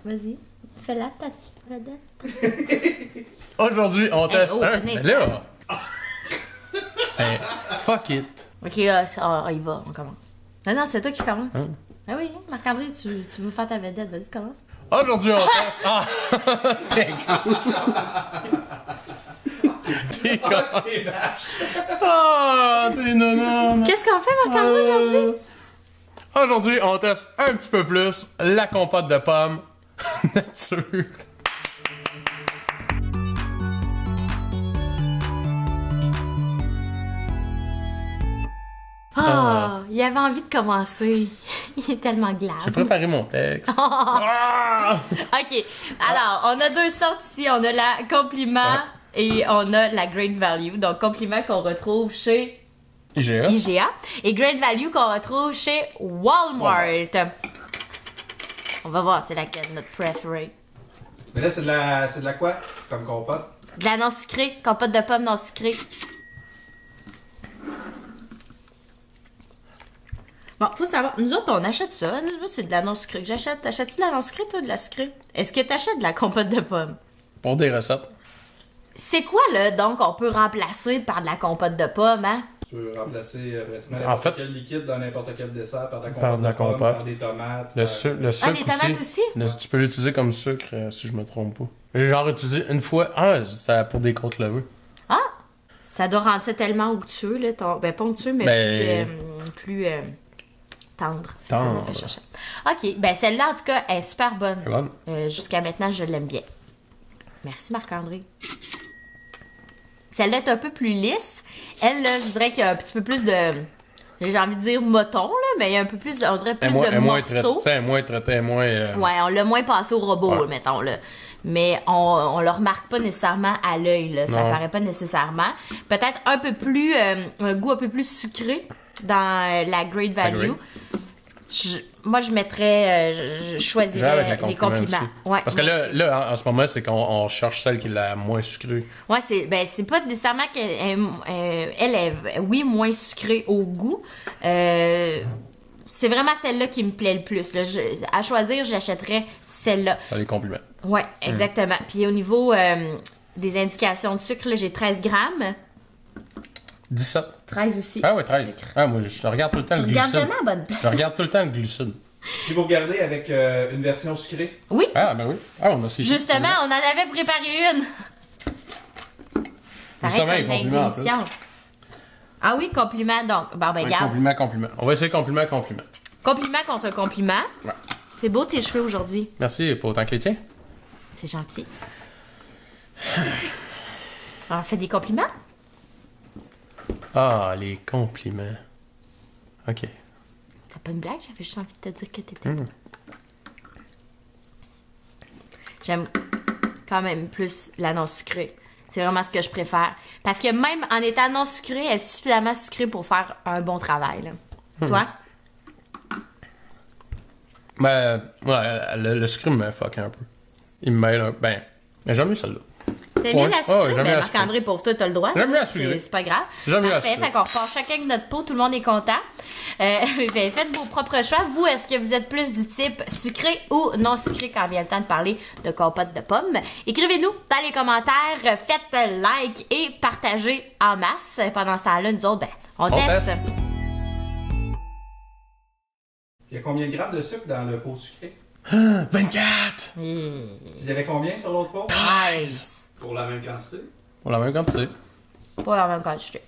Vas-y. Fais-la, ta vedette. Aujourd'hui, on teste un... tenez, Mais là... Hey, fuck it. Ok, on y va, on commence. Non, c'est toi qui commence. Hein? Ah oui, Marc-André, tu veux faire ta vedette, vas-y, commence. Aujourd'hui, on teste... Ah! C'est cool. T'es con. Ah, t'es nonon. Qu'est-ce qu'on fait, Marc-André, aujourd'hui? Aujourd'hui, on teste un petit peu plus la compote de pommes nature. Il avait envie de commencer. Il est tellement glad. J'ai préparé mon texte. Ah! Ok, alors, on a deux sortes ici. On a la compliment et on a la great value. Donc, compliment qu'on retrouve chez IGA. Et great value qu'on retrouve chez Walmart. On va voir, c'est laquelle notre préférée. Mais là, c'est de la quoi? Comme compote? De la non sucrée, compote de pommes non sucrée. Bon, faut savoir, nous autres, on achète ça. Nous, c'est de la non sucrée. T'achètes-tu de la non sucrée, toi, de la sucrée? Est-ce que t'achètes de la compote de pommes? Pour des recettes. C'est quoi, là, donc, on peut remplacer par de la compote de pommes, hein? Tu peux remplacer pratiquement En n'importe fait- quel liquide dans n'importe quel dessert par de la compote, Par de la pommes, compote. par des tomates. Le par- sucre les tomates aussi? Tu peux l'utiliser comme sucre, si je me trompe pas. J'ai genre utilisé une fois... Ah, c'était pour des côtes levées. Ah! Ça doit rendre ça tellement onctueux, là. Ben, pas onctueux, mais plus tendre. C'est ça Tendre. que je cherchais. OK, ben celle-là, en tout cas, elle est super bonne. C'est bon. Jusqu'à maintenant, je l'aime bien. Merci, Marc-André. Celle-là est un peu plus lisse. Elle, là, je dirais qu'il y a un petit peu plus de... J'ai envie de dire moton, là, mais il y a un peu plus, on dirait plus de Elle est moins morceaux. traitée, elle est moins... Ouais, on l'a moins passé au robot, Ouais. là, mettons, là. Mais on le remarque pas nécessairement à l'œil, là. Ça Non. paraît pas nécessairement. Peut-être un peu plus... un goût un peu plus sucré dans la Great Value. Moi, je mettrais... je choisirais Avec la les compliment compliments. aussi. Ouais, Parce que moi aussi. là, en ce moment, c'est qu'on cherche celle qui est la moins sucrée. Ouais, c'est pas nécessairement qu'elle elle est, oui, moins sucrée au goût. C'est vraiment celle-là qui me plaît le plus. Là. À choisir, j'achèterais celle-là. Ça les compliments. Ouais, exactement. Puis au niveau des indications de sucre, là, j'ai 13 grammes. 17. 13 aussi. Ah ouais, 13. Ah, moi, je regarde tout le temps Tu le regardes glucide. jamais à bonne place. Je regarde tout le temps le glucide. Si vous regardez avec une version sucrée, Oui, Ah, ben oui. Ah, on a aussi. justement, on en avait préparé une. Justement, Pareil un comme compliment dans en les plus. émissions. Ah oui, compliment, donc. Bon, ben, Ouais, regarde. compliment. On va essayer compliment. Compliment contre compliment. Ouais. C'est beau tes cheveux aujourd'hui. Merci, pas autant que les tiens. C'est gentil. Alors, fais des compliments. Ah, les compliments. OK. T'as pas une blague? J'avais juste envie de te dire que t'étais. J'aime quand même plus la non sucrée. C'est vraiment ce que je préfère. Parce que même en étant non sucrée, elle est suffisamment sucrée pour faire un bon travail. Là. Toi? Ben, ouais, le sucre me fuck un peu. Il me mêle un peu. Ben, mais j'aime mieux celle-là. T'aimes bien Ouais. la sucrée? Ah ouais, j'aime bien Ben, la sucrée. Marc-André, pour toi, t'as le droit. J'aime bien la C'est sucrée. c'est pas grave. J'aime bien la Parfait, sucrée. fait qu'on repart chacun avec notre pot. Tout le monde est content. Ben, faites vos propres choix. Vous, est-ce que vous êtes plus du type sucré ou non sucré quand vient le temps de parler de compote de pommes? Écrivez-nous dans les commentaires. Faites like et partagez en masse. Pendant ce temps-là, nous autres, ben, on teste. teste. il y a combien de grammes de sucre dans le pot sucré? 24! Il y avait combien sur l'autre pot? 13. Pour la même quantité? Pour la même quantité. Pas la même quantité.